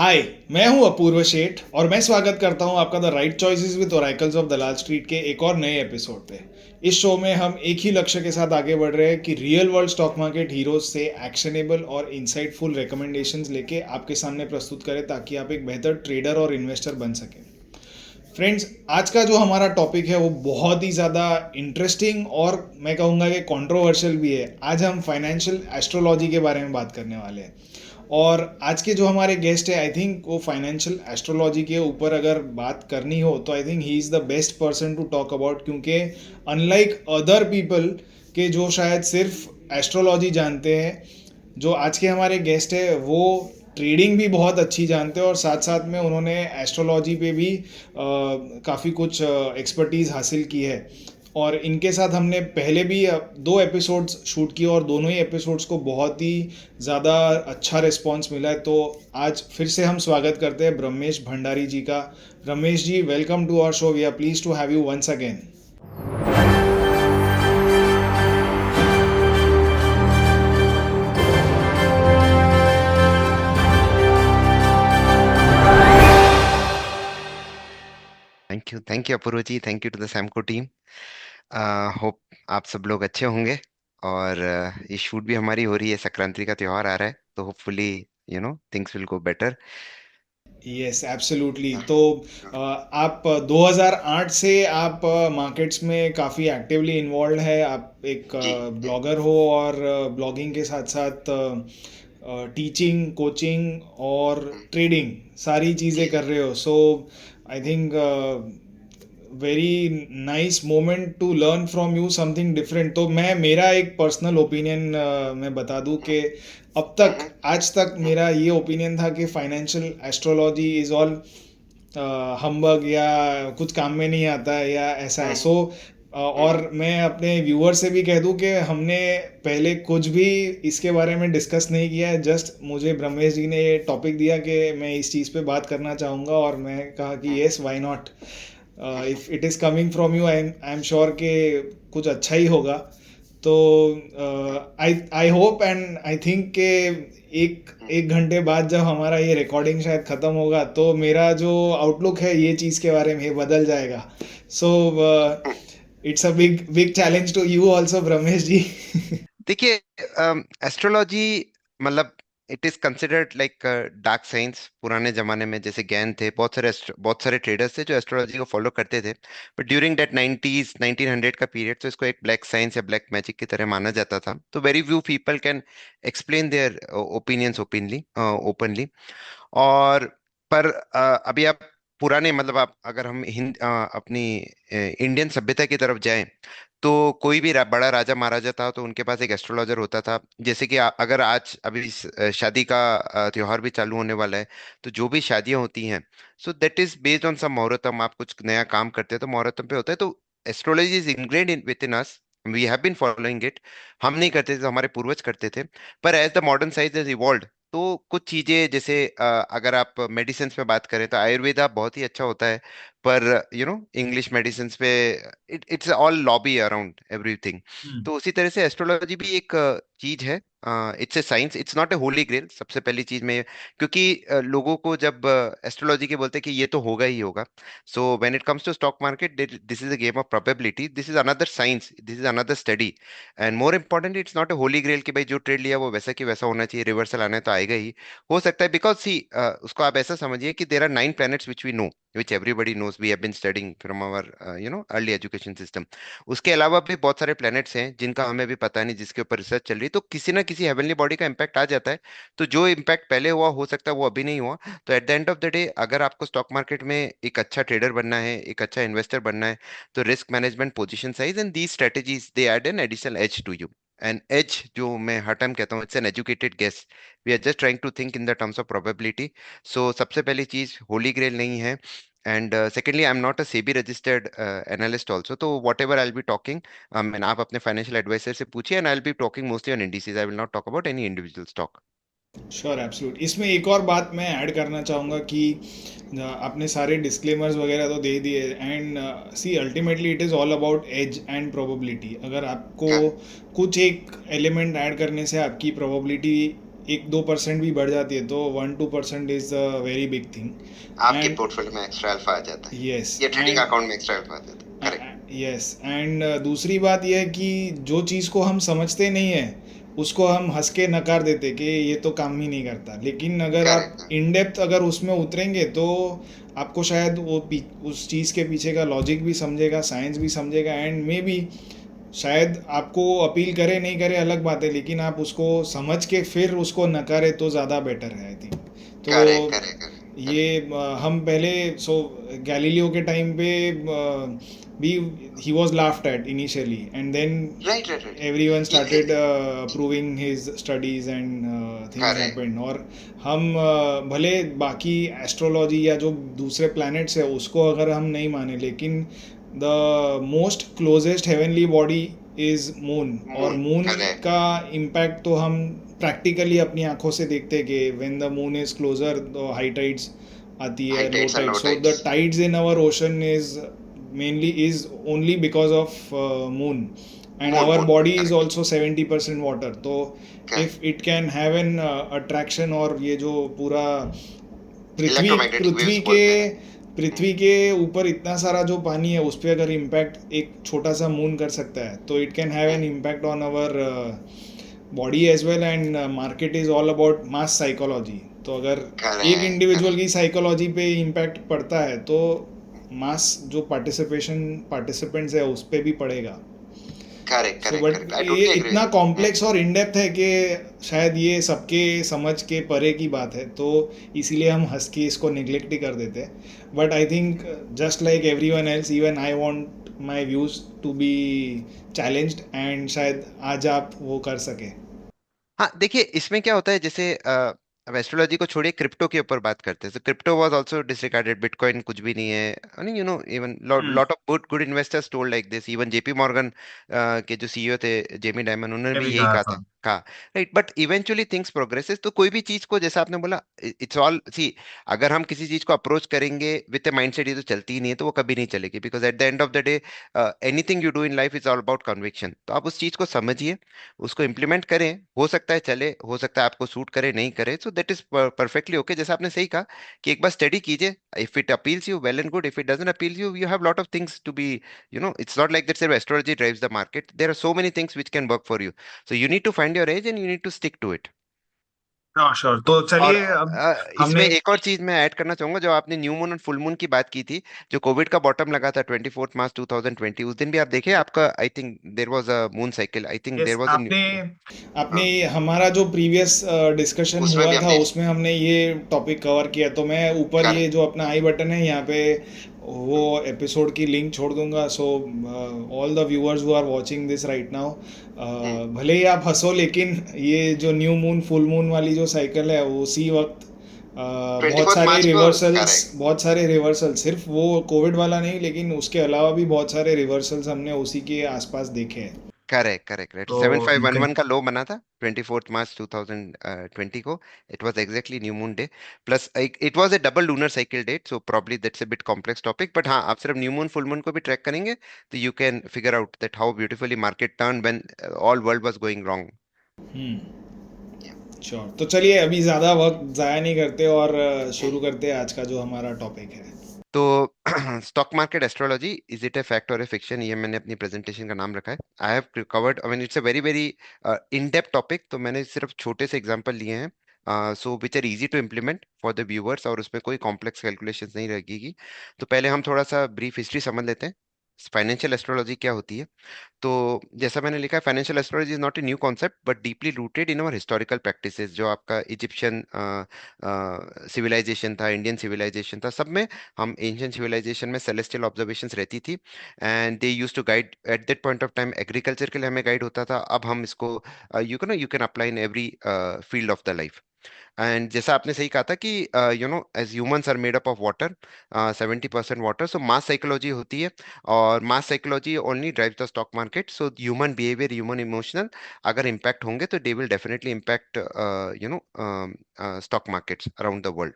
हाय। मैं हूं अपूर्व शेठ और मैं स्वागत करता हूं आपका the right choices with oracles of Dalal street के एक और नए एपिसोड पे। इस शो में हम एक ही लक्ष्य के साथ आगे बढ़ रहे हैं कि real world stock market heroes से एक्शनेबल और इंसाइटफुल रिकमेंडेशंस लेके आपके सामने प्रस्तुत करें ताकि आप एक बेहतर ट्रेडर और इन्वेस्टर बन सकें। फ्रेंड्स, आज का जो हमारा टॉपिक है वो बहुत ही ज़्यादा इंटरेस्टिंग और मैं कहूँगा कि कंट्रोवर्शियल भी है। आज हम फाइनेंशियल एस्ट्रोलॉजी के बारे में बात करने वाले हैं और आज के जो हमारे गेस्ट है आई थिंक वो फाइनेंशियल एस्ट्रोलॉजी के ऊपर अगर बात करनी हो तो I think he is the best person to talk about, क्योंकि अनलाइक अदर पीपल के जो शायद सिर्फ एस्ट्रोलॉजी जानते हैं, जो आज के हमारे गेस्ट है वो ट्रेडिंग भी बहुत अच्छी जानते हैं और साथ साथ में उन्होंने एस्ट्रोलॉजी पे भी काफ़ी कुछ एक्सपर्टीज़ हासिल की है। और इनके साथ हमने पहले भी दो एपिसोड्स शूट किए और दोनों ही एपिसोड्स को बहुत ही ज़्यादा अच्छा रिस्पांस मिला है। तो आज फिर से हम स्वागत करते हैं ब्रह्मेश भंडारी जी का। Brahmesh ji, welcome to our show. We are please to have you once again. Thank you Apoorv ji. Thank you to the Samco team. Hope आप सब लोग अच्छे होंगे। और ये शूट भी हमारी हो रही है, संक्रांति का त्योहार आ रहा है, तो hopefully things will go better. Yes, absolutely. तो आप 2008 से आप मार्केट्स में काफ़ी एक्टिवली इन्वॉल्व है। आप एक जी। ब्लॉगर हो और ब्लॉगिंग के साथ साथ टीचिंग, कोचिंग और ट्रेडिंग सारी चीज़ें जी। कर रहे हो। So I think very nice moment to learn from you something different. तो मैं मेरा एक पर्सनल ओपिनियन मैं बता दूं कि अब तक, आज तक मेरा ये ओपिनियन था कि फाइनेंशियल एस्ट्रोलॉजी इज़ ऑल हम्बग या कुछ काम में नहीं आता है या ऐसा है। सो और मैं अपने व्यूअर से भी कह दूं कि हमने पहले कुछ भी इसके बारे में डिस्कस नहीं किया है। जस्ट मुझे ब्रह्मेश जी ने ये टॉपिक दिया कि मैं इस चीज़ पे बात करना चाहूँगा और मैं कहा कि yes, why not. If it is coming from you, I am sure कि कुछ अच्छा ही होगा। तो I I hope and I think के एक एक घंटे बाद जब हमारा ये रिकॉर्डिंग शायद ख़त्म होगा तो मेरा जो आउटलुक है ये चीज़ के बारे में ये बदल जाएगा। So it's a big big challenge to you also, Brahmesh ji. देखिए, एस्ट्रोलॉजी मतलब it is considered like dark science. पुराने जमाने में जैसे ज्ञान थे, बहुत सारे ट्रेडर्स थे जो एस्ट्रोलॉजी को फॉलो करते थे। बट ड्यूरिंग दैट 90s 1900 का पीरियड, तो इसको एक ब्लैक साइंस या ब्लैक मैजिक की तरह माना जाता था। तो very few people can explain their opinions openly. और पर अभी आप पुराने मतलब आप अगर हम अपनी इंडियन सभ्यता की तरफ जाएं, तो कोई भी बड़ा राजा महाराजा था तो उनके पास एक एस्ट्रोलॉजर होता था। जैसे कि अगर आज अभी शादी का त्योहार भी चालू होने वाला है, तो जो भी शादियां होती हैं, so that is based on some muhurtam. आप कुछ नया काम करते हैं तो मुहूर्तम पे होता है। तो astrology is ingrained in within us. We have been following it. हम नहीं करते थे तो हमारे पूर्वज करते थे। पर as the modern science is evolve, तो कुछ चीजें जैसे अगर आप मेडिसिन पे बात करें तो आयुर्वेदा बहुत ही अच्छा होता है। पर इंग्लिश मेडिसिन पे it's all lobby around everything. तो उसी तरह से एस्ट्रोलॉजी भी एक चीज है। It's a science, it's not a holy grail. सबसे पहली चीज में, क्योंकि लोगों को जब एस्ट्रोलॉजी के बोलते हैं कि ये तो होगा ही होगा। So when it comes to stock market, this is a game of probability, this is another science, this is another study. And more important, it's not a holy grail कि भाई जो ट्रेड लिया वो वैसा की वैसा होना चाहिए, रिवर्सल आना है तो आएगा ही। हो सकता है, बिकॉज सी उसको आप ऐसा समझिए कि there are 9 planets which we know, which everybody knows, we have been studying from our early education system। उसके अलावा भी बहुत सारे planets हैं जिनका हमें भी पता नहीं, जिसके ऊपर रिसर्च चल रही है। तो किसी ना किसी हेवनली बॉडी का इम्पैक्ट आ जाता है। तो जो इम्पैक्ट पहले हुआ हो सकता है वो अभी नहीं हुआ। तो eight the end of the day, अगर आपको स्टॉक मार्केट में एक अच्छा ट्रेडर बनना है, एक अच्छा इन्वेस्टर बनना है, तो risk management, position size and these strategies, they add an additional edge to you. An edge जो मैं हर टाइम कहता हूँ, it's an educated guess. We are just trying to think in the terms of probability. So सबसे पहली चीज, होली ग्रेल नहीं है। And secondly, I'm not a SEBI registered analyst also. तो whatever I'll be talking, and आप अपने financial advisor से पूछिए, and I'll be talking mostly on indices. I will not talk about any individual stock. Sure, absolute. इसमें एक और बात मैं ऐड करना चाहूँगा कि आपने सारे डिस्क्लेमर्स वगैरह तो दे दिए and see ultimately it is all about edge and probability. अगर आपको हाँ। कुछ एक एलिमेंट ऐड करने से आपकी प्रोबेबिलिटी 1-2% भी बढ़ जाती है तो 1-2% is a very big thing. आपके एंड पोर्टफोलियो में एक्स्ट्रा अल्फा आ जाता है, यस या ट्रेडिंग एंड अकाउंट में एक्स्ट्रा अल्फा आ जाता है। करेक्ट। यस एंड दूसरी बात यह है कि जो चीज़ को हम समझते नहीं है उसको हम हंस के नकार देते कि ये तो काम ही नहीं करता, लेकिन अगर आप करेक्ट। इन डेप्थ अगर उसमें उतरेंगे तो आपको शायद उस चीज़ के पीछे का लॉजिक भी समझेगा, साइंस भी समझेगा, एंड मे बी शायद आपको अपील करे नहीं करे अलग बात है, लेकिन आप उसको समझ के फिर उसको नकारे तो ज़्यादा बेटर है आई थिंक. तो करेक्ट। करेक्ट। ये हम पहले गैलीलियो के टाइम पे भी he was laughed at initially and then right right right. everyone ये started proving his studies and things correct. happened. और हम भले बाकी एस्ट्रोलॉजी या जो दूसरे प्लैनेट्स है उसको अगर हम नहीं माने, लेकिन the most closest heavenly body is moon, और मून। Moon correct. का इम्पैक्ट तो हम प्रैक्टिकली अपनी आंखों से देखते हैं कि when the moon is closer तो हाई टाइड्स आती हाई है, low tides and tide. Low so the tides. Tides in our ocean is mainly is only because of moon, and moon our moon body is correct. also 70% water. तो if correct. it can have an attraction, और ये जो पूरा पृथ्वी electromagnetic पृथ्वी waves के बोलते हैं। पृथ्वी के ऊपर इतना सारा जो पानी है उस पर अगर इम्पैक्ट एक छोटा सा मून कर सकता है तो it can have an impact on our body as well. And market is all about mass psychology. तो अगर एक करेक्ट। Individual correct. की साइकोलॉजी पे इम्पैक्ट पड़ता है तो मास जो पार्टिसिपेंट्स है उस पर भी पड़ेगा. Correct. So correct. But correct. I ये टोटली एग्री। इतना कॉम्प्लेक्स और इन डेप्थ है कि शायद ये सबके समझ के परे की बात है, तो इसीलिए हम हंस के इसको निगलेक्ट ही कर देते हैं. But I think just like everyone else, even I want my views to be challenged, and शायद आज आप वो कर सके. हाँ देखिए, इसमें क्या होता है, जैसे अब एस्ट्रोलॉजी को छोड़िए, क्रिप्टो के ऊपर बात करते हैं, तो crypto was also disregarded, bitcoin कुछ भी नहीं है, नहीं, even lot of good good investors told like this, even JP Morgan के जो सीईओ थे जेमी डायमंड, उन्होंने ने भी भी यही कहा कहा था, था. कहा, right, but eventually things progresses, तो कोई भी चीज को, जैसा आपने बोला, इट्स ऑल सी, अगर हम किसी चीज को अप्रोच करेंगे विद ए माइंडसेट ये तो चलती ही नहीं है, तो वो कभी नहीं चलेगी, because at the end of the day anything you do in life is all about conviction. तो आप उस चीज को समझिए, उसको इम्प्लीमेंट करें, हो सकता है चले, हो सकता है आपको सूट करे, नहीं करे, so that is perfectly okay. जैसा आपने सही कहा कि एक बार स्टडी कीजिए, if it appeals you well and good, if it doesn't appeal you, you have lot of things to be, it's not like that सिर्फ astrology drives the market, there are so many things which can work for you, so you need to find your edge and you need to stick to it. हाँ sure, तो और चलिए अब इसमें हमने. एक और चीज मैं ऐड करना चाहूंगा, जो आपने न्यू मून और फुल मून की बात की थी, जो कोविड का बॉटम लगा था 24 मार्च 2020, उस दिन भी आप देखे, आपका I think there was a moon cycle, I think there yes, was आपने अ, आपने हमारा जो प्रीवियस डिस्कशन उसमें हुआ भी था हमने उसमें हमने ये टॉपिक कवर किया, तो मैं ऊपर ये करेक्ट। जो अपना आई बटन है यहाँ पे वो एपिसोड की लिंक छोड़ दूंगा. So all the viewers who are watching this right now, भले ही आप हंसो, लेकिन ये जो न्यू मून फुल मून वाली जो साइकिल है उसी वक्त ट्वेंटी बहुत फोर्थ सारे मार्च को रिवर्सल्स, करेक्ट। बहुत सारे रिवर्सल, सिर्फ वो कोविड वाला नहीं लेकिन उसके अलावा भी बहुत सारे रिवर्सल्स हमने उसी के आसपास देखे हैं. करेक्ट। करेक्ट। राइट, तो seven five you one can. One का लो बना था 24 मार्च 2020 को. It was exactly new moon day, plus it was a double lunar cycle date, so probably that's a bit complex topic, but हाँ, आप सिर्फ new moon full moon को भी track करेंगे तो you can figure out that how beautifully market turn when all world was going wrong. Sure, तो चलिए अभी ज़्यादा वक्त ज़ाया नहीं करते और शुरू करते हैं आज का जो हमारा टॉपिक है. तो stock market astrology, is it a fact और ए फिक्शन, ये मैंने अपनी प्रेजेंटेशन का नाम रखा है. I have covered, I mean it's a very very in depth topic, तो मैंने सिर्फ छोटे से एग्जांपल लिए हैं, so which are easy to implement for the viewers, और उसमें कोई कॉम्प्लेक्स कैलकुलेशंस नहीं रहेगी. तो पहले हम थोड़ा सा ब्रीफ हिस्ट्री समझ लेते हैं, फाइनेंशियल एस्ट्रोलॉजी क्या होती है. तो जैसा मैंने लिखा है, financial astrology is not a new concept but deeply rooted in our historical practices. जो आपका इजिप्शियन सिविलाइजेशन था, इंडियन सिविलाइजेशन था, सब में हम एंशियंट सिविलाइजेशन में सेलेस्टियल ऑब्जर्वेशंस रहती थी, and they use to guide at that point of time, agriculture के लिए हमें गाइड होता था. अब हम इसको you can apply in every field of the life. And जैसा आपने सही कहा था कि as humans are made up of water, 70% water, so mass psychology होती है, और mass psychology only drive the stock market. So human behaviour, human emotional अगर इम्पैक्ट होंगे तो they will definitely impact stock markets around the world.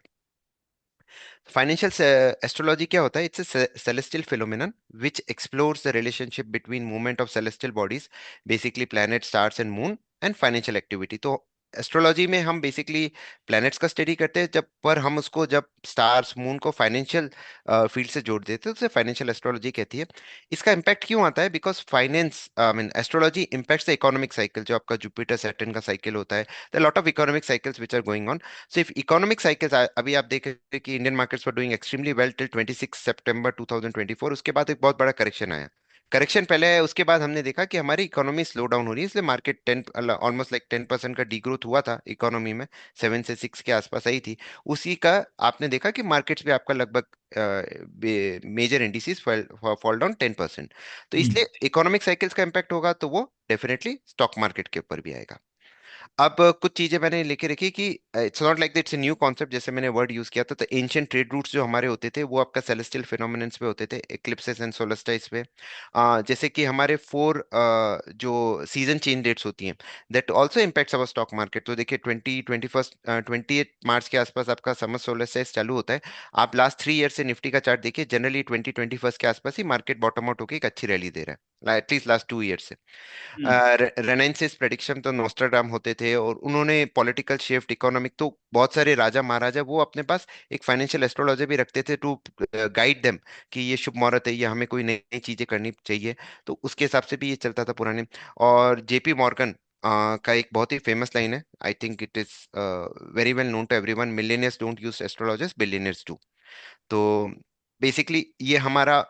Financial astrology क्या होता है? It's a celestial phenomenon which explores the relationship between movement of celestial bodies, basically planet, stars and moon, and financial activity. तो astrology में हम basically planets का study करते हैं, जब पर हम उसको जब स्टार्स मून को फाइनेंशियल फील्ड से जोड़ देते हैं तो उसे फाइनेंशियल एस्ट्रोलॉजी कहती है। इसका इम्पैक्ट क्यों आता है? Because finance I mean astrology impacts the economic cycle, जो आपका जुपिटर सैटर्न का साइकिल होता है। The lot of economic cycles which are going on. So if economic cycles, अभी आप देख रहे हैं कि Indian markets were doing extremely well till 26 सितंबर 2024। उसके बाद एक बहुत बड़ा करेक्शन आया। करेक्शन पहले है, उसके बाद हमने देखा कि हमारी इकोनॉमी स्लो डाउन हो रही है, इसलिए मार्केट 10 ऑलमोस्ट लाइक 10% का डीग्रोथ हुआ था इकोनॉमी में। 7 से 6 के आसपास आई थी। उसी का आपने देखा कि मार्केट्स भी आपका लगभग मेजर इंडिसेस फॉल डाउन 10%। तो इसलिए इकोनॉमिक साइकिल्स का इम्पैक्ट होगा तो वो डेफिनेटली स्टॉक मार्केट के ऊपर भी आएगा। अब कुछ चीजें मैंने लेके रखी कि it's not like it's a new concept, जैसे मैंने वर्ड यूज किया था। तो एंशियंट ट्रेड रूट्स जो हमारे होते थे वो आपका सेलेस्टियल फिनोमिनन्स पे होते थे, एक्लिप्सेस एंड सोलस्टाइस पे। जैसे कि हमारे 4 जो सीजन चेंज डेट्स होती हैं, that also impacts our stock market. तो देखिए 28 मार्च के आसपास आपका समर सोलस्टाइस चालू होता है। आप लास्ट 3 ईयर से निफ्टी का चार्ट देखिए, जनरली 2021 के आसपास ही मार्केट बॉटम आउट होकर एक अच्छी रैली दे रहा है, एटलीस्ट लास्ट 2 ईयर से। हम्म। रेनेसांस प्रेडिक्शन तो नोस्ट्राडाम होते थे, और उन्होंने पॉलिटिकल शिफ्ट, इकोनॉमिक, तो बहुत सारे राजा महाराजा वो अपने पास एक फाइनेंशियल एस्ट्रोलॉजर भी रखते थे टू गाइड देम कि ये शुभ मुहूर्त है, ये हमें कोई नई नई चीजें करनी चाहिए। तो उसके हिसाब से भी ये चलता था पुराने। और जेपी मॉर्गन का एक बहुत ही फेमस लाइन है, I think it is very well known to everyone: millionaires don't use astrologers, billionaires do. तो बेसिकली ये हमारा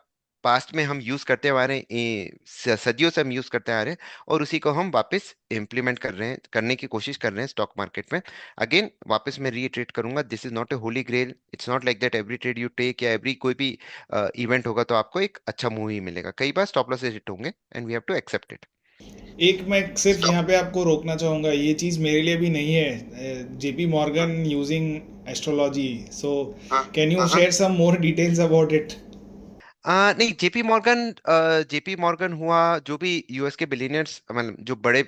पास्ट में हम यूज करते आ रहे हैं, सदियों से हम यूज करते आ रहे हैं, और उसी को हम वापस इम्प्लीमेंट कर रहे हैं, करने की कोशिश कर रहे हैं स्टॉक मार्केट में। अगेन वापस मैं रीइटरेट करूंगा, this is not a holy grail. It's not like that every trade you take या एवरी कोई भी इवेंट होगा तो आपको एक अच्छा मूव ही मिलेगा। कई बार स्टॉप लॉसेस हिट होंगे and we have to accept it. एक मैं सिर्फ यहाँ पे आपको रोकना चाहूँगा, ये चीज़ मेरे लिए भी नहीं है, जेपी हाँ मॉर्गन यूजिंग एस्ट्रोलॉजी, सो हाँ कैन यू हाँ हाँ। Share some more details about it? नहीं, जेपी मॉर्गन हुआ, जो भी यूएस के बिलियनियर्स, मतलब जो बड़े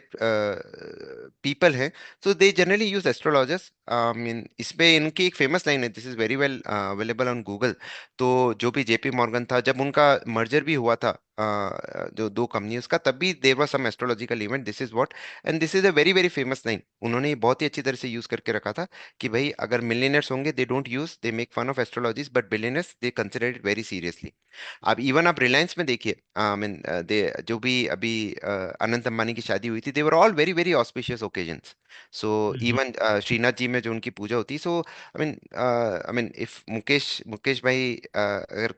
पीपल हैं, so they generally use astrologers. Mean इसमें इनकी एक फेमस लाइन है, this is very well available on Google. तो जो भी जेपी मॉर्गन था, जब उनका मर्जर भी हुआ था जो दो कंपनीज का, तब भी there was some astrological event, this is what. And this is a very very famous line, उन्होंने ये बहुत ही अच्छी तरह से यूज करके रखा था कि भाई अगर मिलियनर्स होंगे, they don't use, they make fun of astrologies, but billionaires they consider it very seriously. अब इवन आप रिलायंस में देखिए, आई मीन दे जो भी अभी अनंत अंबानी की शादी हुई थी, they were all very very auspicious occasions. So even Shrinath ji में जो उनकी पूजा होती, so I mean if Mukesh भाई अगर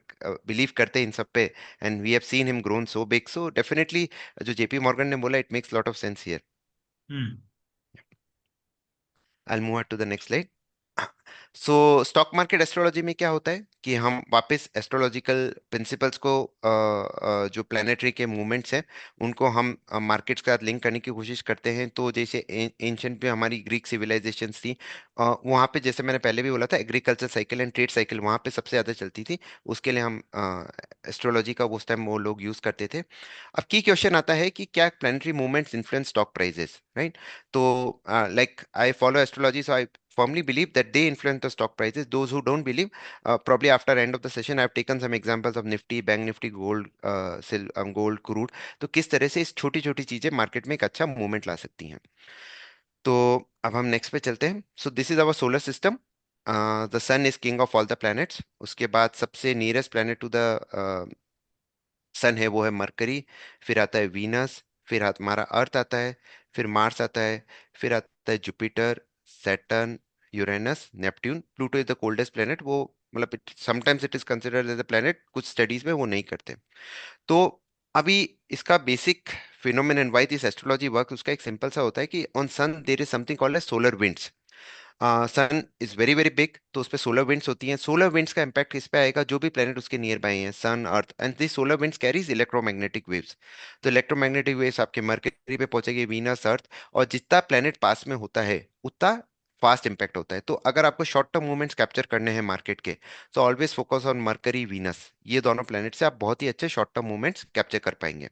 बिलीव करते हैं इन सब पे, and we have seen him grown so big, so definitely जो जेपी मॉर्गन ने बोला, it makes lot of sense here. Hmm. I'll move on to the next slide. So stock market astrology में क्या होता है कि हम वापस एस्ट्रोलॉजिकल प्रिंसिपल्स को जो प्लानिटरी के मूवमेंट्स हैं उनको हम मार्केट्स के साथ लिंक करने की कोशिश करते हैं। तो जैसे एंशंट में हमारी ग्रीक सिविलाइजेशंस थी, वहाँ पे जैसे मैंने पहले भी बोला था, agriculture cycle and trade cycle वहाँ पे सबसे ज़्यादा चलती थी। उसके लिए हम एस्ट्रोलॉजी का उस टाइम वो लोग यूज़ करते थे। अब की क्वेश्चन आता है कि क्या planetary movements influence stock prices, right? तो like I follow astrology, so I firmly believe that they influence the stock prices. Those who don't believe, probably after end of the session, I've taken some examples of Nifty, Bank Nifty, gold, gold, crude. तो किस तरह से इस छोटी छोटी चीजें market में एक अच्छा मूवमेंट ला सकती हैं। तो अब हम नेक्स्ट पे चलते हैं। So this is our solar system. The sun is king of all the planets. उसके बाद सबसे nearest planet to the sun है वो है मरकरी। फिर आता है वीनस, फिर हमारा अर्थ आता है, फिर मार्स आता है, फिर आता है Jupiter, Saturn, Uranus, Neptune. Pluto is the coldest planet. वो मतलब sometimes it is considered as a planet, कुछ स्टडीज में वो नहीं करते। तो अभी इसका basic phenomenon why this astrology work, उसका एक सिंपल सा होता है कि on sun there is something called as solar winds. Sun is very very big, तो उस पे सोलर विंड्स होती हैं। सोलर विंड्स का इम्पैक्ट किस पे आएगा? जो भी प्लेनेट उसके नियर बाय हैं, sun, earth, and this solar winds carries electromagnetic waves. तो इलेक्ट्रोमैग्नेटिक वेव्स आपके मरकरी पे पहुंचेगी, वीनस, अर्थ, और जितना प्लेनेट पास में होता है उतना फास्ट इम्पैक्ट होता है। तो अगर आपको शॉर्ट टर्म मूवमेंट्स कैप्चर करने हैं मार्केट के, तो always focus on mercury, Venus. ये दोनों प्लेनेट से आप बहुत ही अच्छे शॉर्ट टर्म मूवमेंट्स कैप्चर कर पाएंगे।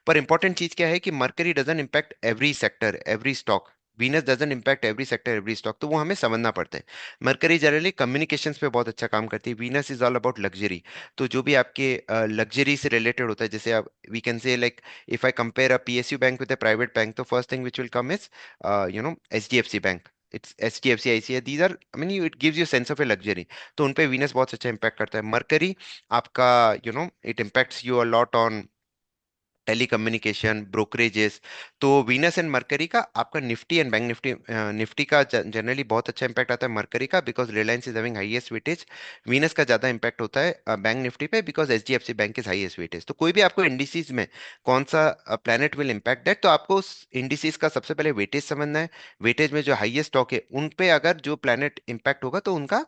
पर इंपॉर्टेंट चीज क्या है कि Mercury doesn't impact every sector, every stock. Venus doesn't impact every sector every stock, तो वो हमें समझना पड़ता है। मरकरी जनरली कम्युनिकेशंस पे बहुत अच्छा काम करती है। Venus is all about luxury. तो जो भी आपके लग्जरी से रिलेटेड होता है, जैसे आप we can say like if I compare a PSU bank with a private bank, तो first thing which will come is HDFC bank. It's HDFC ICI, these are I mean it gives you sense of a luxury. तो उन पे Venus बहुत अच्छा impact करता है। Mercury आपका it impacts you a lot on telecommunication, brokerages. तो Venus and Mercury का आपका Nifty and bank Nifty, Nifty का जनरली बहुत अच्छा इंपैक्ट आता है मरकरी का, because Reliance is having highest weightage. Venus का ज्यादा इंपैक्ट होता है बैंक निफ्टी पे, because HDFC bank is highest weightage. तो कोई भी आपको इंडिसेस में कौन सा प्लेनेट विल इम्पैक्ट दैट, तो आपको उस इंडिसेस का सबसे पहले वेटेज समझना है। वेटेज में जो हाईएस्ट स्टॉक है उन पे अगर जो प्लेनेट इंपैक्ट होगा तो उनका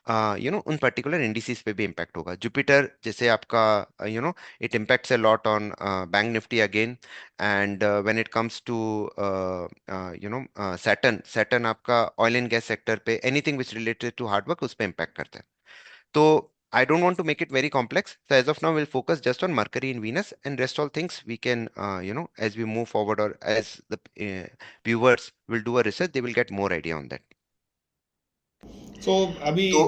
उन पर्टिकुलर इंडिसेस पे भी इंपैक्ट होगा। जुपिटर जैसे आपका it impacts a lot on bank nifty again. And when it comes to saturn आपका oil and gas sector पे anything which related to hard work उस पे impact करता है। तो I don't want to make it very complex, so as of now we'll focus just on Mercury and Venus, and rest all things we can as we move forward, or as the viewers will do a research, they will get more idea on that. So अभी तो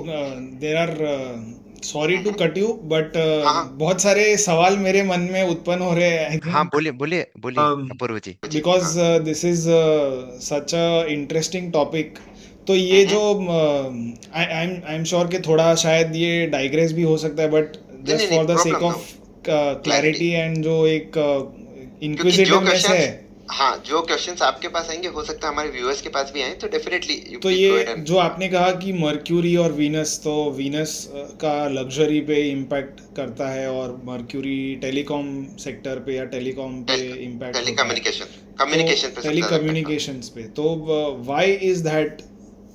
there are, sorry to hmm, cut you but हाँ हाँ बहुत सारे सवाल मेरे मन में उत्पन्न हो रहे हैं आई हाँ, थिंक, बोलिए बोलिए बोलिए अपूर्व जी। बिकॉज हाँ। This is such a interesting topic. तो ये हम्म। जो आई एम श्योर कि थोड़ा शायद ये डाइग्रेस भी हो सकता है, बट नहीं नहीं जस्ट नहीं, फॉर द सेक प्रॉब्लम ना हो, ऑफ क्लैरिटी। क्लैरिटी एंड जो एक क्योंकि जो इंक्विजिटिवनेस है, क्वेश्चंस, हाँ जो क्वेश्चंस आपके पास आएंगे हो सकता है हमारे व्यूअर्स के पास भी आए, तो डेफिनेटली यू तो प्लीज ये गो अहेड एंड। जो आपने कहा कि मर्क्यूरी और वीनस, तो वीनस का लग्जरी पे इम्पैक्ट करता है और मर्क्यूरी टेलीकॉम सेक्टर पे या टेलीकॉम पे इम्पैक्ट होता है, टेलीकम्युनिकेशन, तो कम्युनिकेशन पे सबसे टेली ज्यादा इम्पैक्ट होता कम्युनिकेशंस पे, तो why is that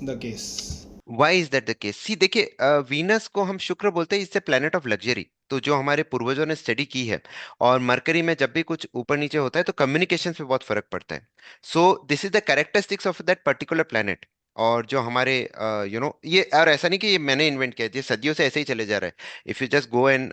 the case? है। Why is that the case? See देखिए, वीनस को हम शुक्र बोलते हैं, इससे प्लेनेट ऑफ लग्जरी, तो जो हमारे पूर्वजों ने स्टडी की है। और मरकरी में जब भी कुछ ऊपर नीचे होता है तो कम्युनिकेशन पे बहुत फर्क पड़ता है। सो this is the characteristics of that particular planet. और जो हमारे ये, और ऐसा नहीं कि ये मैंने इन्वेंट किया है, ये सदियों से ऐसे ही चले जा रहा है। If you just go and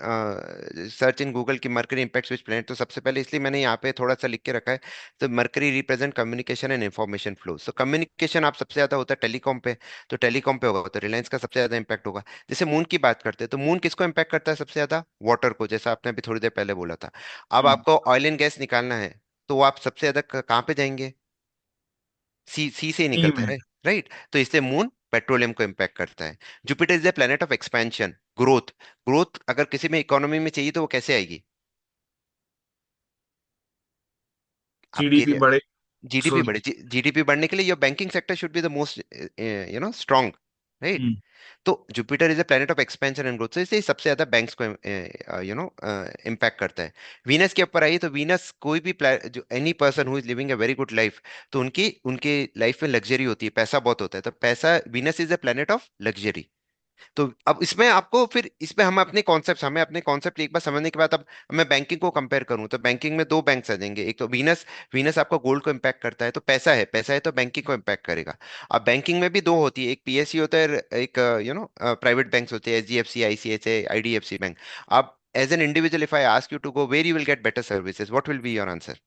search in Google की मरकरी इंपैक्ट्स विच प्लेनेट, तो सबसे पहले इसलिए मैंने यहाँ पे थोड़ा सा लिख के रखा है। तो mercury represent communication and information flow. So communication आप सबसे ज्यादा होता है टेलीकॉम पे, तो टेलीकॉम पे होगा तो रिलायंस का सबसे ज्यादा इंपैक्ट होगा। जैसे मून की बात करते हैं, तो मून किसको इंपैक्ट करता है सबसे ज्यादा? वाटर को, जैसा आपने अभी थोड़ी देर पहले बोला था। अब हम्म। आपको ऑयल एंड गैस निकालना है, तो वो आप सबसे ज्यादा कहाँ पे जाएंगे? सी से ही टी निकलता में। है, राइट? तो इससे मून पेट्रोलियम को इंपैक्ट करता है। Jupiter is the planet of expansion, growth. Growth अगर किसी में इकोनॉमी में चाहिए तो वो कैसे आएगी? आपके जीडीपी बढ़े। जीडीपी सो बढ़े, जीडीपी बढ़ने के लिए your banking sector should be the most strong, right? तो Jupiter is a planet of expansion and growth, so इसलिए सबसे ज्यादा बैंक्स को इम्पैक्ट करता है। वीनस के ऊपर आइए, तो वीनस कोई भी जो any person who is living a very good life, तो उनकी उनके लाइफ में लग्जरी होती है, पैसा बहुत होता है, तो पैसा, Venus is a planet of luxury. तो अब इसमें आपको फिर इसमें हम अपने कॉन्सेप्ट, हमें अपने कॉन्सेप्ट एक बार समझने के बाद, अब मैं बैंकिंग को कंपेयर करूं तो बैंकिंग में दो बैंक्स आ जाएंगे। एक तो वीनस, वीनस आपका गोल्ड को इम्पैक्ट करता है, तो पैसा है, पैसा है तो बैंकिंग को इम्पैक्ट करेगा। अब बैंकिंग में भी दो होती है, एक पीएसयू होता है, एक प्राइवेट बैंक्स होते हैं, एचडीएफसी, आईसीआईसीआई, आईडीएफसी बैंक। अब as an individual if I ask you to go where you will get better services, what will be your answer?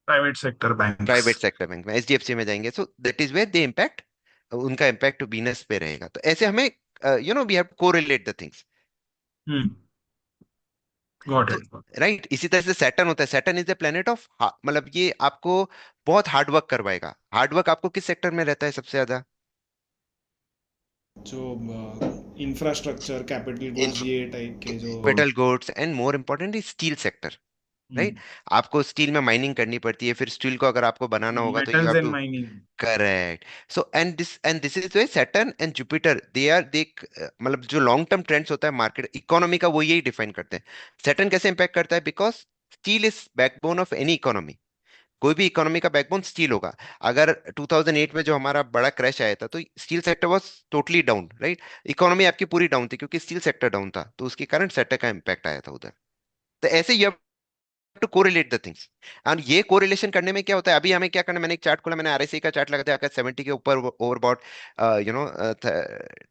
Private sector banks. Private sector bank में, HDFC में जाएंगे, so that is where they impact, उनका impact Venus पे रहेगा। तो ऐसे हमें we have correlate the things. Hmm. Got तो इट। राइट, इसी तरह से सैटर्न होता है, Saturn is the planet of, मतलब ये आपको बहुत हार्ड वर्क करवाएगा। हार्ड वर्क आपको किस सेक्टर में रहता है सबसे ज्यादा? जो इंफ्रास्ट्रक्चर, कैपिटल गुड्स, ये टाइप के जो। Metal goods, and more important steel sector, right? आपको स्टील में माइनिंग करनी पड़ती है, फिर स्टील को अगर आपको बनाना होगा तो you metals have and to, mining. Correct. So and this is way Saturn and Jupiter, they are they, मतलब जो लॉन्ग टर्म ट्रेंड्स होता है मार्केट इकोनॉमी का, वो यही डिफाइन करते हैं। सैटर्न कैसे इंपैक्ट करता है? Because steel is backbone of any economy. कोई भी इकोनॉमी का बैकबोन स्टील होगा। अगर 2008 में जो हमारा बड़ा क्रैश आया था, तो steel sector was totally down, right? Economy आपकी पूरी डाउन थी क्योंकि स्टील सेक्टर डाउन था, तो उसके कारण सेक्टर का इम्पैक्ट आया था उधर। तो ऐसे you to correlate the things. And ये कोरिलेशन करने में क्या होता है, अभी हमें क्या करना है, मैंने एक चार्ट खोला, मैंने आरएसआई का चार्ट लगा दिया, अगर 70 के ऊपर ओवरबॉट, यू नो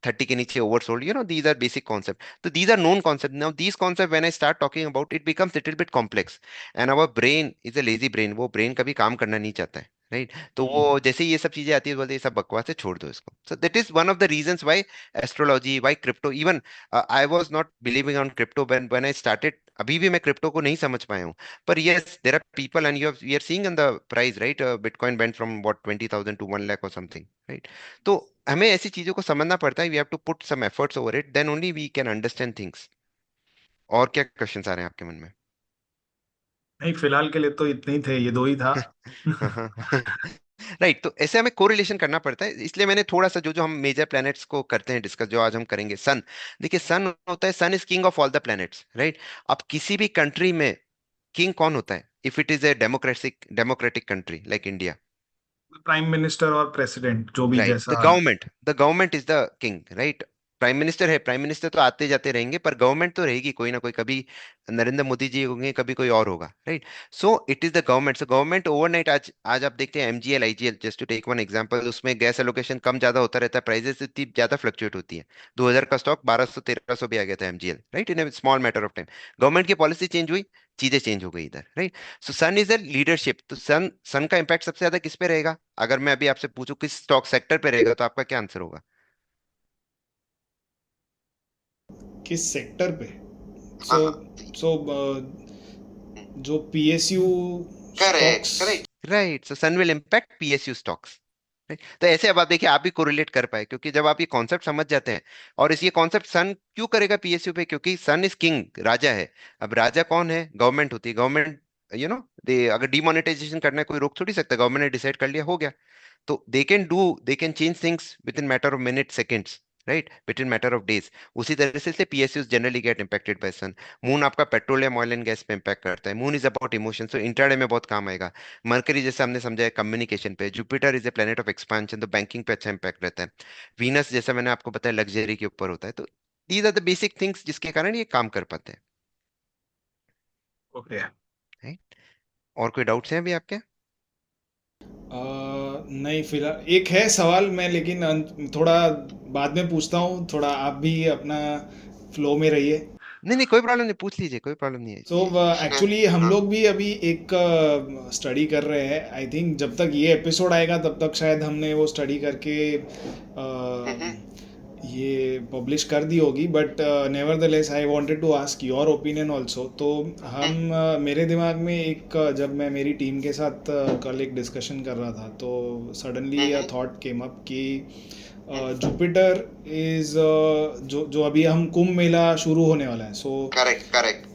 30 के नीचे oversold, these are basic concept, तो these are known concept. Now these concept when I start talking about, it becomes little bit complex, and our brain is a lazy brain, वो brain कभी काम करना नहीं चाहता है, राइट। तो वो जैसे ही ये सब चीजें आती है बोलते हैं, ये सब बकवास है, छोड़ दो इसको। सो that is one of the reasons why astrology, why crypto, even I was not believing on crypto when I started. अभी भी मैं क्रिप्टो को नहीं समझ पाया हूँ। पर yes, there are people and we are seeing in the price, right, bitcoin went from what 20,000 to 1 lakh और समथिंग, राइट। तो हमें ऐसी चीजों को समझना पड़ता है, we have to put some efforts over it, then only we can understand things. और क्या क्वेश्चंस आ रहे हैं आपके मन में? नहीं, फिलहाल के लिए तो इतने ही थे, ये दो ही था। राइट। तो ऐसे हमें कोरिलेशन करना पड़ता है, इसलिए मैंने थोड़ा सा जो जो हम मेजर प्लैनेट्स को करते हैं डिस्कस, जो आज हम करेंगे, सन। देखिए, सन होता है, sun is king of all the planets, right. अब किसी भी कंट्री में किंग कौन होता है? If it is a democratic country like India, prime minister और प्रेसिडेंट, जो भी राइट, जैसा। The government is the king, right. Prime minister है, प्राइम मिनिस्टर तो आते जाते रहेंगे, पर गवर्नमेंट तो रहेगी कोई ना कोई, कभी नरेंद्र मोदी जी होंगे, कभी कोई और होगा, right. So it is the government. So government overnight, आज आज आप देखते हैं MGL IGL, just to take one example, उसमें गैस एलोकेशन कम ज्यादा होता रहता है, प्राइसेस इतनी ज्यादा फ्लक्चुएट होती है। 2000 का स्टॉक 1200 1300 भी आ गया था MGL, right, in a small matter of time. Government की पॉलिसी चेंज हुई, चीजें चेंज हो गई इधर, right. So sun is a leadership. तो सन सन का इम्पैक्ट सबसे ज्यादा किस पे रहेगा? अगर मैं अभी आपसे पूछूं किस स्टॉक सेक्टर पे रहेगा, तो आपका क्या आंसर होगा? किस सेक्टर पे? हाँ सो हाँ। सो जो PSU correct stocks. Correct, right. So sun will impact PSU stocks. तो ऐसे अब आप देखिए, आप भी कोरिलेट कर पाए, क्योंकि जब आप ये कॉन्सेप्ट समझ जाते हैं। और इस ये कॉन्सेप्ट सन क्यों करेगा पीएसयू पे? क्योंकि सन इज किंग, राजा है। अब राजा कौन है? गवर्नमेंट होती है। गवर्नमेंट, दे अगर डिमोनेटाइजेशन करना है, कोई रोक थोड़ी सकता, गवर्नमेंट ने डिसाइड कर लिया, हो गया। तो they can change things within matter of minute seconds, right, within matter of days. उसी तरह से PSUs generally get impacted by sun. Moon आपका पेट्रोलियम ऑयल एंड गैस पे इंपैक्ट करता है। Moon is about emotion, so intraday में बहुत काम आएगा। मरकरी जैसे हमने समझा है कम्युनिकेशन पे। Jupiter is a planet of expansion, तो बैंकिंग पे अच्छा इंपैक्ट रहता है। वीनस जैसा मैंने आपको बताया लग्जरी के ऊपर होता है। तो these are the basic things जिसके कारण ये काम कर पाते हैं, ओके। राइट। और कोई डाउट्स हैं अभी आपके? नहीं, फिलहाल एक है सवाल, मैं लेकिन थोड़ा बाद में पूछता हूँ, थोड़ा आप भी अपना फ्लो में रहिए। नहीं नहीं, कोई प्रॉब्लम नहीं, पूछ लीजिए, कोई प्रॉब्लम नहीं है सो ये। एक्चुअली हम हाँ। लोग भी अभी एक स्टडी कर रहे हैं। आई थिंक जब तक ये एपिसोड आएगा तब तक शायद हमने वो स्टडी करके ये पब्लिश कर दी होगी, but nevertheless I wanted to ask your opinion also. तो हम मेरे दिमाग में एक जब मैं मेरी टीम के साथ कल एक डिस्कशन कर रहा था, तो suddenly a thought came up कि जुपिटर इज जो जो अभी हम कुंभ मेला शुरू होने वाला है। So correct correct.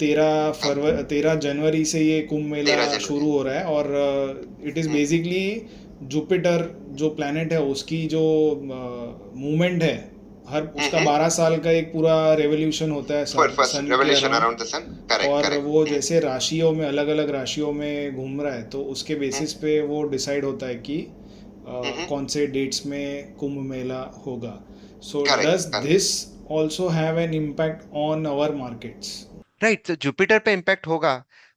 13 जनवरी से ये कुंभ मेला 13 जनवरी। शुरू हो रहा है, और इट इज़ बेसिकली जुपिटर जो प्लैनेट है उसकी जो मूवमेंट है, हर उसका 12 साल का एक पूरा रेवोल्यूशन होता है फर्स्ट सन के revolution around. Around the sun, correct और करेक्ट। वो जैसे राशियों में, अलग अलग राशियों में घूम रहा है, तो उसके बेसिस पे वो डिसाइड होता है कि कौन से डेट्स में कुंभ मेला होगा। So correct does correct. This also have an impact on our markets? Right, तो जुपिटर पे इम्पैक्ट होगा।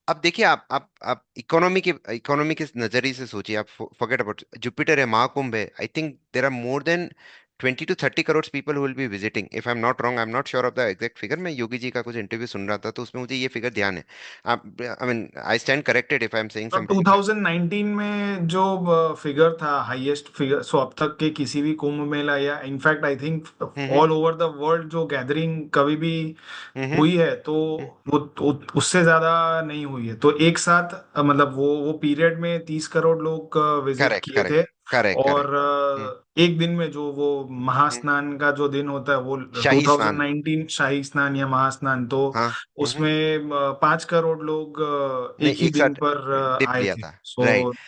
अब देखिए, आप इकोनॉमी के नजरिए से सोचिए। आप फॉरगेट अबाउट जुपिटर है, महाकुंभ है। I think there are more than 20 to 30 crore people who will be visiting, if I am not wrong, I am not sure of the exact figure. मैं योगी जी का कुछ इंटरव्यू सुन रहा था, तो उसमें मुझे ये फिगर ध्यान है। आप, आई mean, I stand corrected if I am saying तो समथिंग। 2019 में जो फिगर था, हाईएस्ट फिगर, सो अब तक के किसी भी कुंभ मेला या in fact I think hmm all over the world जो गैदरिंग कभी भी हम्म हुई है, तो वो उससे ज्यादा नहीं हुई है। तो एक साथ मतलब वो पीरियड में 30 करोड़ लोग विजिट करेक्ट किए थे। करेक्ट करेक्ट और करेक्ट। एक दिन में जो वो महास्नान का जो दिन होता है, वो शाही स्नान। 2019 शाही स्नान या महास्नान, तो हाँ। उसमें 5 करोड़ लोग ने एक ही एक दिन साथ पर डिप आए लिया थे। था, सो राइट।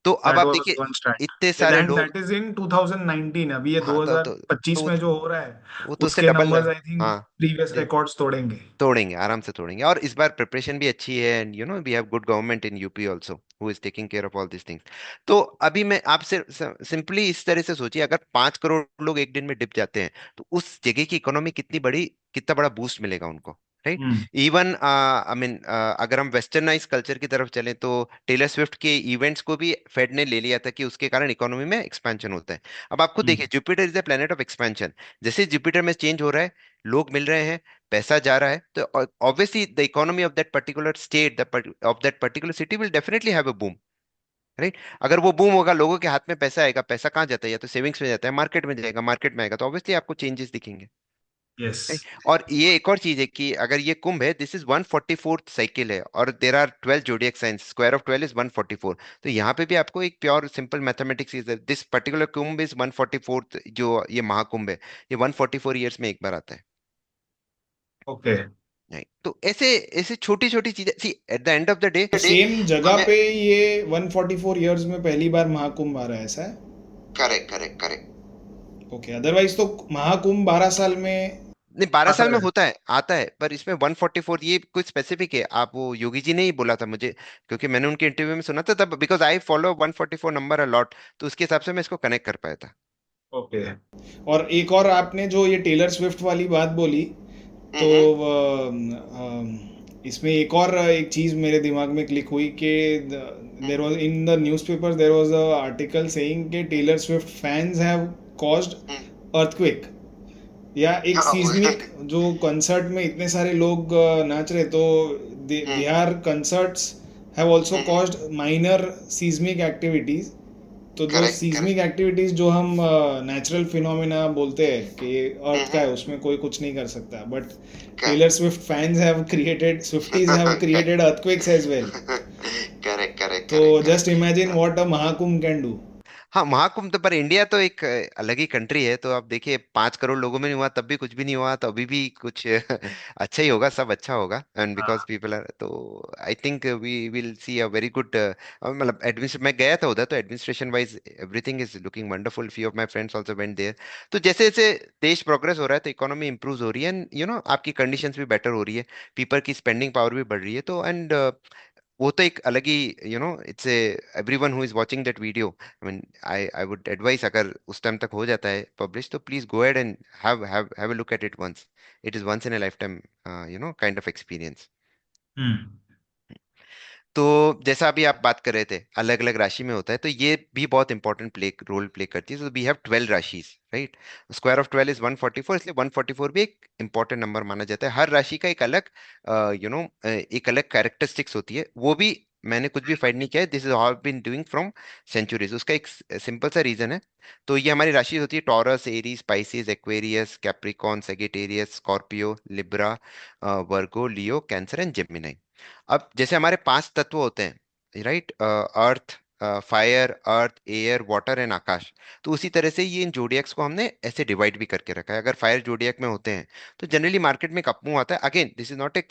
तो अब दैट आप वाज देखिए, वन इतने स्टार्ट, सारे एंड लोग। That is in 2019। अभी ये हाँ, तो 2025 तो में जो हो रहा है, वो तो उससे उसके डबल नंबर्स है। आई थिंक हाँ, प्रीवियस रिकॉर्ड्स तोड़ेंगे। तोड़ेंगे, आराम से तोड़ेंगे। और इस बार प्रिपरेशन भी अच्छी है, and we have good government in UP also who is taking care of all this things. तो अभी मैं आपसे सिंपली इस तरह से सोचिए, अगर 5 करोड़ लोग एक दिन में डिप जाते हैं, तो उस जगह की इकोनॉमी कितना बड़ा बूस्ट मिलेगा उनको, right. Hmm. Even I mean, अगर हम वेस्टर्नाइज कल्चर की तरफ चलें, तो टेलर स्विफ्ट के इवेंट्स को भी फेड ने ले लिया था, कि उसके कारण इकोनॉमी में एक्सपेंशन होता है। अब आप खुद देखिए, hmm. Jupiter is the planet of expansion. जैसे जुपिटर में चेंज हो रहा है, लोग मिल रहे हैं, पैसा जा रहा है, तो obviously the economy of that particular state, of that particular city will definitely have a boom, right. अगर वो बूम होगा, लोगों के हाथ में पैसा आएगा, पैसा कहाँ जाता है? या तो सेविंग्स में जाता है, मार्केट में जाएगा, मार्केट में आएगा तो ऑब्वियसली आपको चेंजेस दिखेंगे। यस। Right? और ये एक और चीज है कि अगर ये कुंभ है, दिस इज 144th साइकिल है, और there are 12 zodiac signs, square of 12 is 144। तो यहाँ पे भी आपको एक pure simple mathematics is, this particular Kumbh is 144th, जो ये महाकुंभ है, ये 144 ईयर्स में एक बार आता है। ओके। Right? तो ऐसे ऐसे छोटी छोटी चीजें, see at the end of the day same जगह हमें। पे ये 144 इयर्स में पहली बार महाकुंभ आ रहा है, ऐसा है? Correct, correct, correct. Okay, otherwise तो महाकुंभ 12 साल में नहीं, 12 साल आता में है। होता है, आता है, पर इसमें 144 ये कुछ स्पेसिफिक है। आप वो योगी जी ने ही बोला था मुझे, क्योंकि मैंने उनके इंटरव्यू में सुना था तब, because I follow 144 number a lot, तो उसके हिसाब से मैं इसको कनेक्ट कर पाया था। ओके। और एक और आपने जो ये टेलर स्विफ्ट वाली बात बोली, तो हम्म। इसमें एक और एक चीज़ मेरे दिमाग में क्लिक हुई कि there was in the newspaper, there was a article saying कि Taylor Swift fans have caused hmm. Earthquake, या एक हाँ, सीज्मिक, जो कंसर्ट में इतने सारे लोग नाच रहे, तो hmm. Bihar concerts have also caused minor seismic activities. तो जो करेक्ट, सीज्मिक करेक्ट। एक्टिविटीज जो हम नेचुरल फिनोमेना बोलते हैं कि ये अर्थ का है, उसमें कोई कुछ नहीं कर सकता, but Taylor Swift fans have created, Swifties have created earthquakes as well. Correct, correct, तो correct, just correct. Imagine what a Mahakumbh can do. हाँ, महाकुंभ तो, पर इंडिया तो एक अलग ही कंट्री है, तो आप देखिए 5 करोड़ लोगों में नहीं हुआ तब भी कुछ भी नहीं हुआ, तो अभी भी कुछ अच्छा ही होगा, सब अच्छा होगा, एंड बिकॉज पीपल आर, तो I think we will see a very good, मतलब एडमिनिस्ट्रेशन, मैं गया था उधर, तो administration wise everything is looking wonderful, few of my friends also went there. तो जैसे जैसे देश प्रोग्रेस हो रहा है तो इकोनॉमी इंप्रूव हो रही है, एंड आपकी कंडीशंस भी बेटर हो रही है, पीपल की स्पेंडिंग पावर भी बढ़ रही है, तो एंड वो तो एक अलग ही, it's a, everyone who is watching that video, I mean, I would advise, अगर उस टाइम तक हो जाता है पब्लिश, तो please go ahead and have a look at it once. It is once in a life time, kind of experience. Hmm. तो जैसा अभी आप बात कर रहे थे, अलग अलग राशि में होता है, तो ये भी बहुत इंपॉर्टेंट रोल प्ले करती है। तो वी हैव 12 राशिज, राइट। स्क्वायर ऑफ 12 इज 144, इसलिए 144 भी एक इंपॉर्टेंट नंबर माना जाता है। हर राशि का एक अलग एक अलग कैरेक्टरिस्टिक्स होती है, वो भी मैंने कुछ भी फाइंड नहीं किया है, this is all been doing from centuries. उसका एक सिंपल सा रीजन है। तो ये हमारी राशि होती है Taurus, Aries, Pisces, Aquarius, Capricorn, Sagittarius, Scorpio, Libra, Virgo, Leo, Cancer and Gemini. अब जैसे हमारे 5 तत्व होते हैं, right, earth, fire, earth, air, water and akash, तो उसी तरह से ये इन जोडियक्स को हमने ऐसे डिवाइड भी करके रखा है। अगर फायर जोडियक में होते हैं तो जनरली मार्केट में एक अपमूव आता है, again this is not A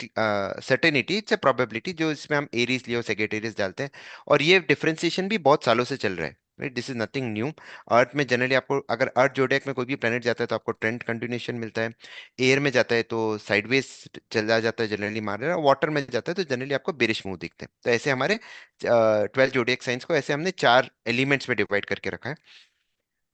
certainty, it's a probability, जो इसमें हम एरीज, लियो, सेगिटेरियस डालते हैं, और ये डिफरेंशिएशन भी बहुत सालों से चल रहा है, right, this is nothing new. Earth में जनरली आपको, अगर अर्थ जोडियक में कोई भी प्लेनेट जाता है तो आपको ट्रेंड कंटिन्यूएशन मिलता है। एयर में जाता है तो साइडवेज चला जाता है जनरली, मार रहा है, वाटर में जाता है तो जनरली आपको बेरिश मुंह दिखते हैं। तो ऐसे हमारे 12 जोडियक साइंस को ऐसे हमने 4 एलिमेंट्स में डिवाइड करके रखा है।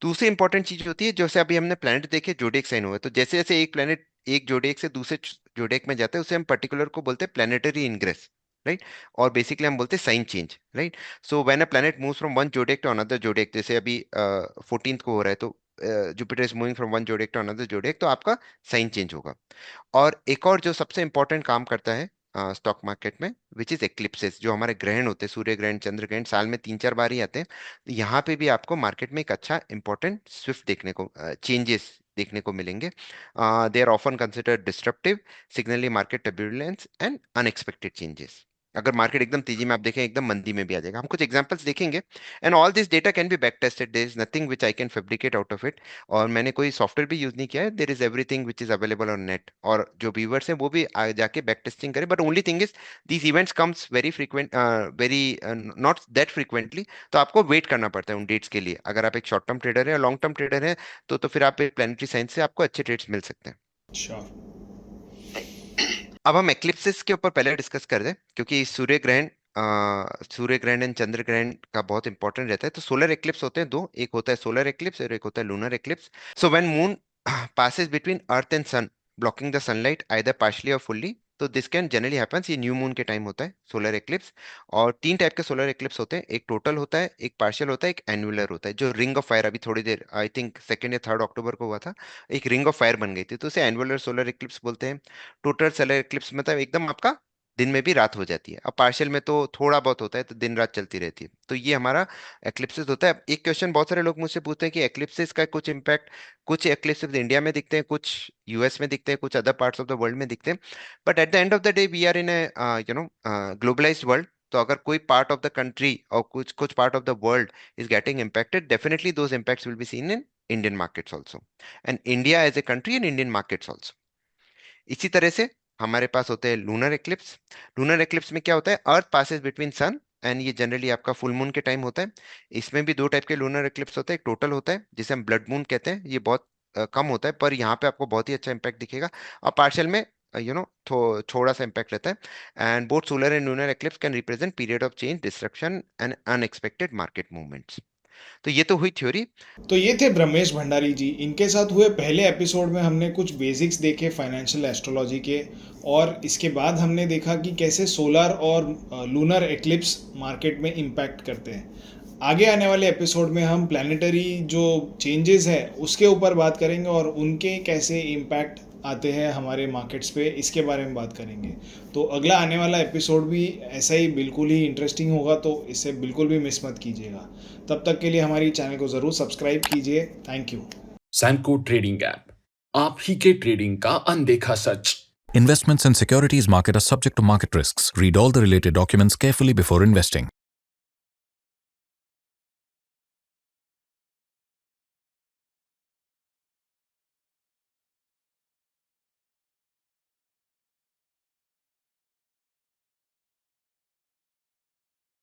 दूसरी इंपॉर्टेंट चीज होती है, जैसे अभी हमने प्लेनेट देखे जोडियक साइन हुए, तो जैसे जैसे एक प्लेनेट एक जोडियक से दूसरे जोडियक में जाता है, उसे हम पर्टिकुलर को बोलते हैं प्लेनेटरी इनग्रेस, राइट। और बेसिकली हम बोलते हैं sign change, right. So when a planet moves from one zodiac to another zodiac, जैसे अभी 14th को हो रहा है, तो Jupiter is moving from one zodiac to another zodiac, तो आपका साइन चेंज होगा। और एक और जो सबसे इंपॉर्टेंट काम करता है स्टॉक मार्केट में, विच इज एक्लिप्सेस, जो हमारे ग्रहण होते हैं, सूर्य ग्रहण, चंद्र ग्रहण, साल में 3 4 बार ही आते हैं। तो यहाँ पे भी आपको मार्केट में एक अच्छा इंपॉर्टेंट स्विफ्ट देखने को, चेंजेस देखने को मिलेंगे। They are often considered disruptive, signaling market turbulence and unexpected changes. अगर मार्केट एकदम तेजी में आप देखें, एकदम मंदी में भी आ जाएगा। हम कुछ एग्जांपल्स देखेंगे, and all this data can be back tested, there is nothing which I can fabricate out of it. और मैंने कोई सॉफ्टवेयर भी यूज नहीं किया है, there is everything which is available on net, और जो व्यूवर्स हैं वो भी जाके बैक टेस्टिंग करें। But only thing is these events comes very frequent, very not that frequently, तो आपको वेट करना पड़ता है उन डेट्स के लिए। अगर आप एक शॉर्ट टर्म ट्रेडर है या लॉन्ग टर्म ट्रेडर है, तो फिर आप एक प्लानिटरी साइंस से आपको अच्छे ट्रेड्स मिल सकते हैं। श्योर। अब हम एक्लिप्सिस के ऊपर पहले डिस्कस कर दें, क्योंकि सूर्य ग्रहण एंड चंद्र ग्रहण का बहुत इंपॉर्टेंट रहता है। तो सोलर एक्लिप्स होते हैं दो, एक होता है सोलर एक्लिप्स और एक होता है lunar eclipse. So when moon passes between earth and sun, blocking the sunlight either partially और फुल्ली, तो दिस कैन जनरली हैपेंस, ये न्यू मून के टाइम होता है सोलर एक्लिप्स। और 3 टाइप के सोलर एक्लिप्स होते हैं, एक टोटल होता है, एक पार्शियल होता है, एक एनुलर होता है। जो रिंग ऑफ फायर अभी थोड़ी देर, आई थिंक 2 या 3 अक्टूबर को हुआ था, एक रिंग ऑफ फायर बन गई थी, तो उसे एनुलर सोलर एक्लिप्स बोलते हैं। टोटल सोलर एक्लिप्स मतलब एकदम आपका दिन में भी रात हो जाती है। अब पार्शियल में तो थोड़ा बहुत होता है, तो दिन रात चलती रहती है। तो ये हमारा एक्लिप्सिस होता है। अब एक क्वेश्चन बहुत सारे लोग मुझसे पूछते हैं कि एक्लिप्सिस का कुछ इम्पैक्ट, कुछ एक्लिप्सिस इंडिया में दिखते हैं, कुछ यूएस में दिखते हैं, कुछ other parts of the world में दिखते हैं। But at the end of the day we are in a globalized world. तो अगर कोई पार्ट ऑफ द कंट्री और कुछ कुछ part of the world is getting impacted, definitely those impacts will be seen in Indian markets also, and India as a country and Indian markets also. इसी तरह से हमारे पास होते हैं लूनर एक्लिप्स। लूनर एक्लिप्स में क्या होता है, अर्थ पासेस बिटवीन सन एंड, ये जनरली आपका फुल मून के टाइम होता है। इसमें भी दो टाइप के लूनर एक्लिप्स होते हैं। एक टोटल होता है जिसे हम ब्लड मून कहते हैं, ये बहुत कम होता है, पर यहाँ पे आपको बहुत ही अच्छा इंपैक्ट दिखेगा। और पार्शियल में थोड़ा सा इंपैक्ट रहता है। And both solar and lunar eclipse can represent period of change, destruction and unexpected market movements. तो ये तो हुई थ्योरी। तो ये थे ब्रह्मेश भंडारी जी। इनके साथ हुए पहले एपिसोड में हमने कुछ बेसिक्स देखे फाइनेंशियल एस्ट्रोलॉजी के, और इसके बाद हमने देखा कि कैसे सोलर और लूनर एक्लिप्स मार्केट में इम्पैक्ट करते हैं। आगे आने वाले एपिसोड में हम प्लानिटरी जो चेंजेस है उसके ऊपर बात करेंगे और उनके कैसे इम्पैक्ट आते हैं हमारे मार्केट्स पे, इसके बारे में बात करेंगे। तो अगला आने वाला एपिसोड भी ऐसा ही बिल्कुल ही इंटरेस्टिंग होगा, तो इसे बिल्कुल भी मिस मत कीजिएगा। तब तक के लिए हमारी चैनल को ज़रूर सब्सक्राइब कीजिए। Thank you. Samco trading app, आप ही के ट्रेडिंग का अनदेखा सच। Investments in securities market are subject to market risks. Read all the related documents carefully before investing.